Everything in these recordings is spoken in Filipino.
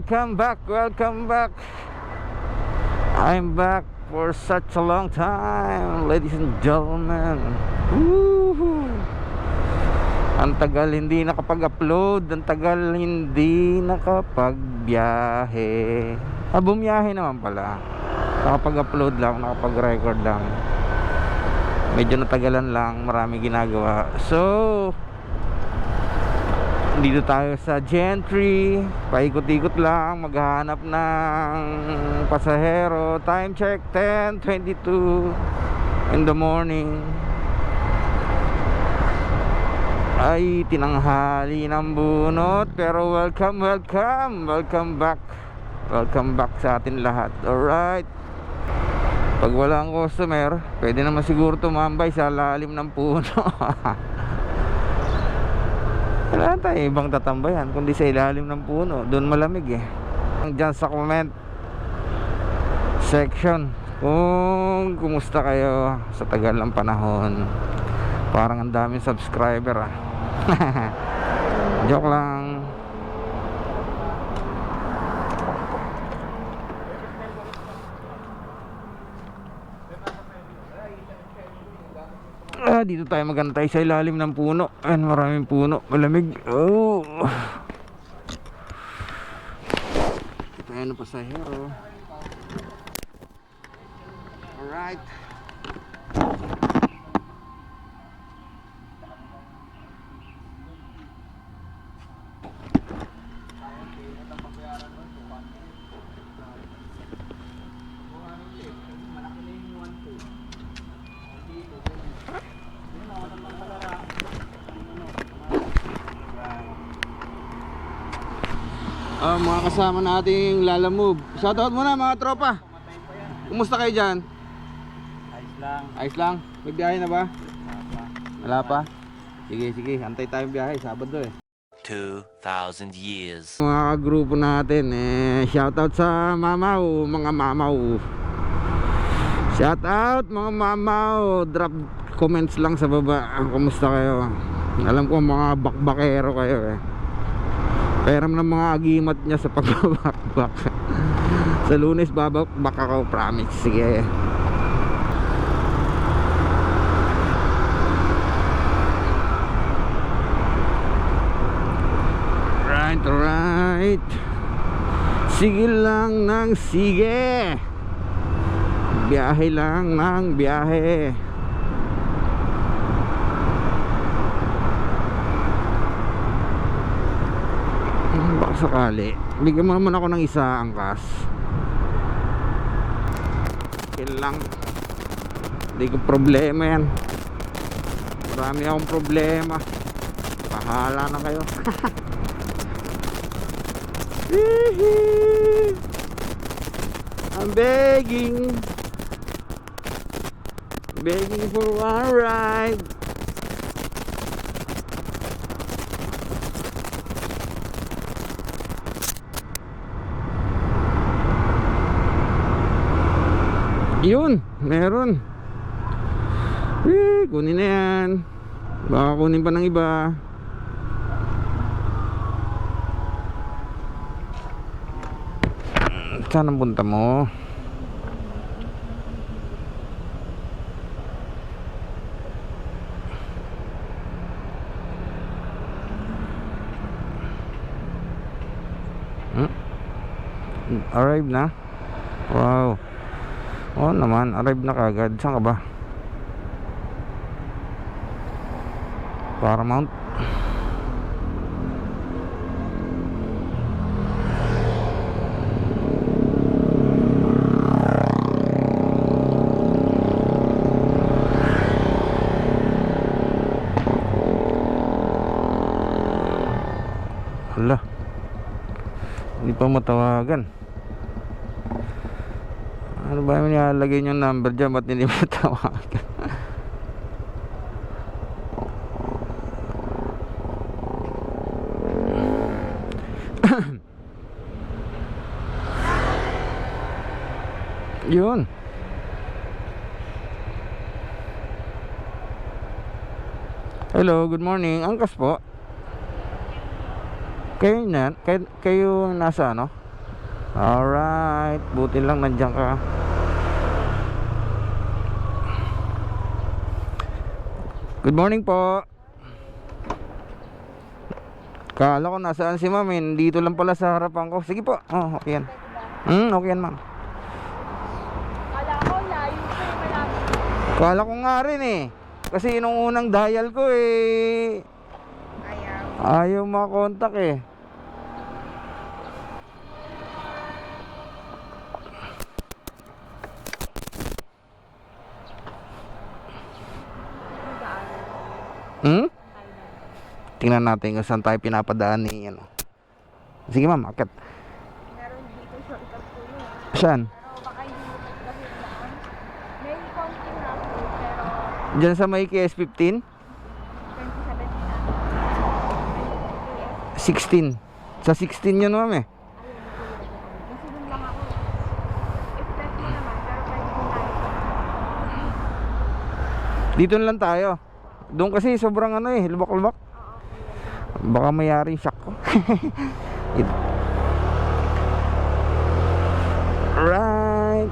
welcome back, welcome back. I'm back for such a long time, ladies and gentlemen. Woohoo! Ang tagal hindi nakapag-upload, ang tagal hindi nakapagbiyahe. Bumiyahe naman pala. Nakapag-upload lang, nakapag-record lang. Medyo natagalan lang, marami ginagawa. So, dito tayo sa Gentry, paikot-ikot lang, maghahanap ng pasahero. Time check 10:22 in the morning. Ay, tinanghali ng bunot, pero welcome back sa atin lahat. Alright, pag walang customer, pwede naman siguro tumambay sa lalim ng puno. Wala tayo ibang tatambayan kundi sa ilalim ng puno, doon malamig eh. Diyan sa comment section kung kumusta kayo sa tagal ng panahon. Parang ang daming subscriber ah. Joke lang. Dito tayo magantay sa ilalim ng puno. Maraming puno, malamig. Oh. Ito yan ang pasahero. Alright. Mga kasama nating lalamove. Shoutout muna mga tropa. Kumusta kayo dyan? Ayos lang. Ayos lang? May biyahe na ba? Wala pa? Sige, antay tayong biyahe, Sabado eh. 2,000 years. Mga grupo natin shoutout sa mamaw, mga mamaw. Shoutout mga mamaw. Drop comments lang sa baba. Kumusta kayo? Alam ko mga bakbakero kayo eh. Peram ng mga agimat niya sa pagbabakbak. Sa Lunes babakbak ako, promise. Sige. Right. Sige lang ng sige. Biyahe lang ng biyahe. Baka sakali bigyan mo naman ako ng isa angkas. Okay lang, hindi ko problema yan. Marami akong problema. Bahala na kayo. I'm begging for one ride. Yun, meron. Kunin na yan. Baka kunin pa ng iba. Saan ang punta mo? Arrive na? Wow. Oo naman, arrive na kagad. Saan ka ba? Paramount. Hala, hindi pa matawagan. Ano ba yung nilalagay yung number dyan? Ba't hindi matawagan? Yun. Hello, good morning. Angkas po. Kayo nasa ano? Alright, buti lang nandiyan ka. Good morning po. Kala ko nasaan si ma'am, dito lang pala sa harapan ko. Sige po, okay yan. Okay yan ma'am. Kala ko layo ko yung malapit. Kala ko nga rin kasi nung unang dial ko ayaw makakontak Tingnan natin kung saan tayo pinapadaan ni Sige ma'am, akit. Meron dito shortcut po yun. Saan? Pero baka hindi mo kasi yung daan. May konting na po, pero Diyan sa may KS15? 2017 na. 16. Sa 16 yun ma'am Kasi dun lang ako. Express mo naman, pero pwede din tayo. Dito na lang tayo. Doon kasi sobrang lubak-lubak. Baka mayari shock ko. Right.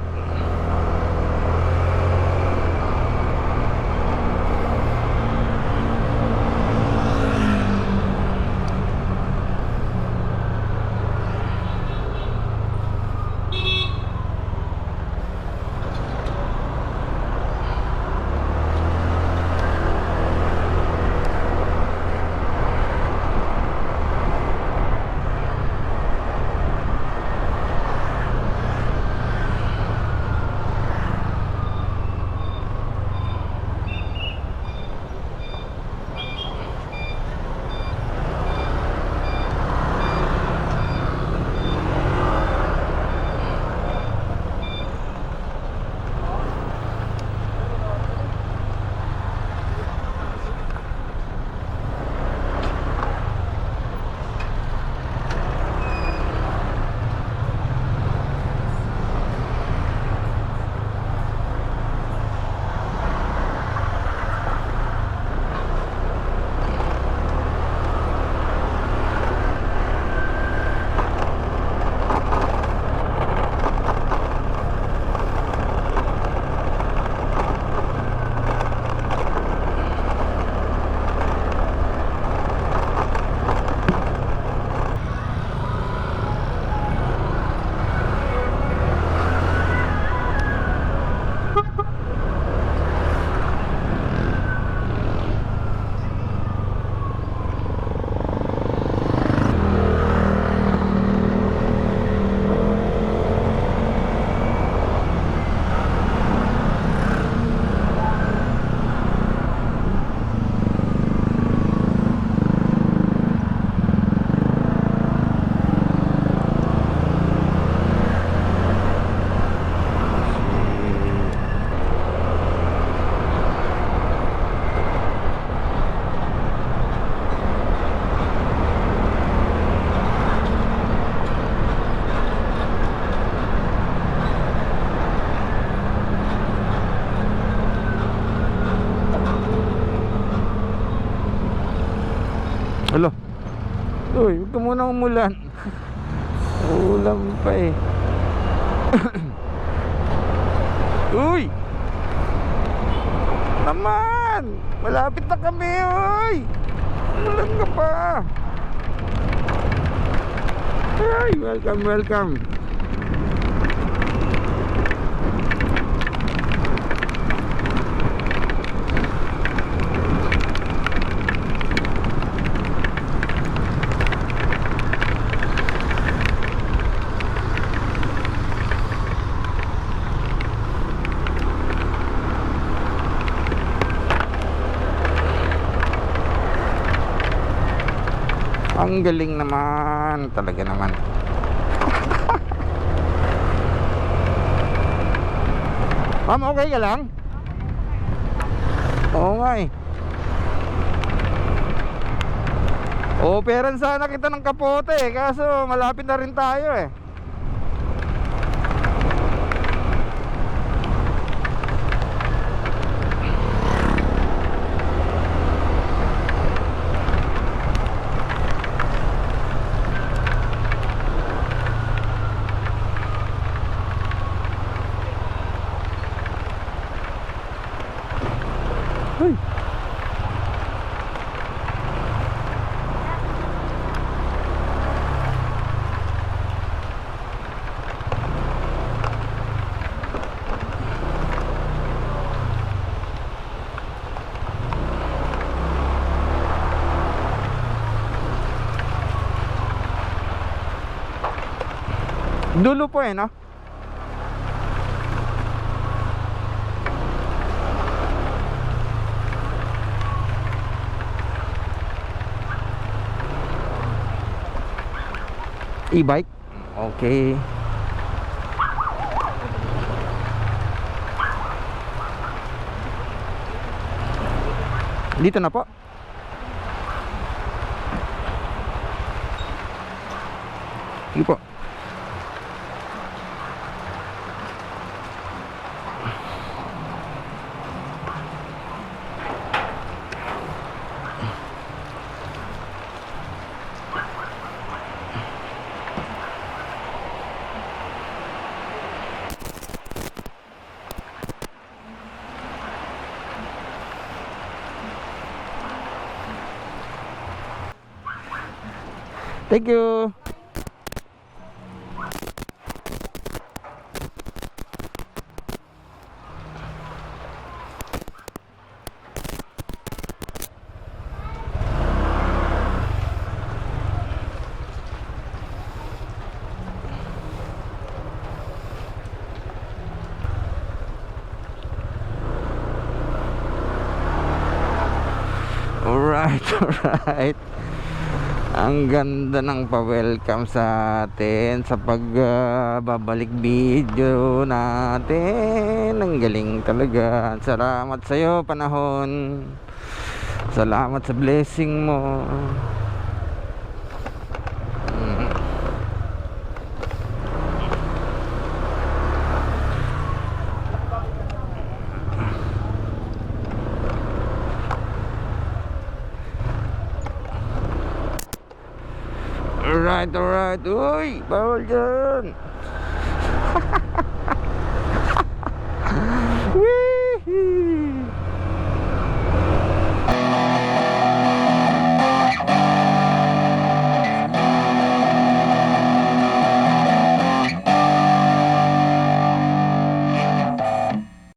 Alo. Uy, huwag ka muna umulan. Ulam pa Uy! Naman! Malapit na kami, uy! Umulan ka pa. Ay, welcome. Ang galing naman, talaga naman. Ma'am, okay ka lang? Oo nga Operan sana kita ng kapote kaso malapit na rin tayo Dulo po no? E-bike? Okay. Dito na po. Sige po. Thank you. Alright, alright. Ang ganda ng pa-welcome sa atin sa pagbabalik video natin. Ang galing talaga. Salamat sa iyo, panahon. Salamat sa blessing mo. Alright, alright. Uy, bawal dyan.